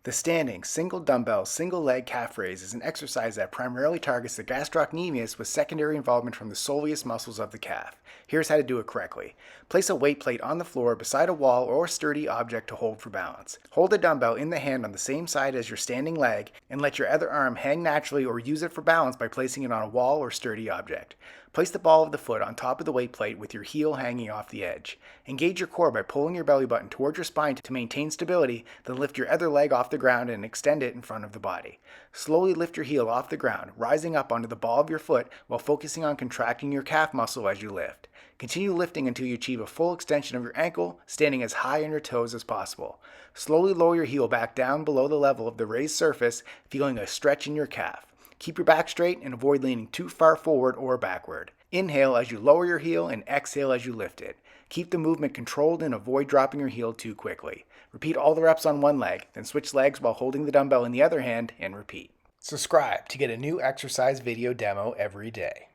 The standing, single dumbbell, single leg calf raise is an exercise that primarily targets the gastrocnemius with secondary involvement from the soleus muscles of the calf. Here's how to do it correctly. Place a weight plate on the floor beside a wall or sturdy object to hold for balance. Hold the dumbbell in the hand on the same side as your standing leg and let your other arm hang naturally or use it for balance by placing it on a wall or sturdy object. Place the ball of the foot on top of the weight plate with your heel hanging off the edge. Engage your core by pulling your belly button towards your spine to maintain stability, then lift your other leg off the ground and extend it in front of the body. Slowly lift your heel off the ground, rising up onto the ball of your foot while focusing on contracting your calf muscle as you lift. Continue lifting until you achieve a full extension of your ankle, standing as high on your toes as possible. Slowly lower your heel back down below the level of the raised surface, feeling a stretch in your calf. Keep your back straight and avoid leaning too far forward or backward. Inhale as you lower your heel and exhale as you lift it. Keep the movement controlled and avoid dropping your heel too quickly. Repeat all the reps on one leg, then switch legs while holding the dumbbell in the other hand and repeat. Subscribe to get a new exercise video demo every day.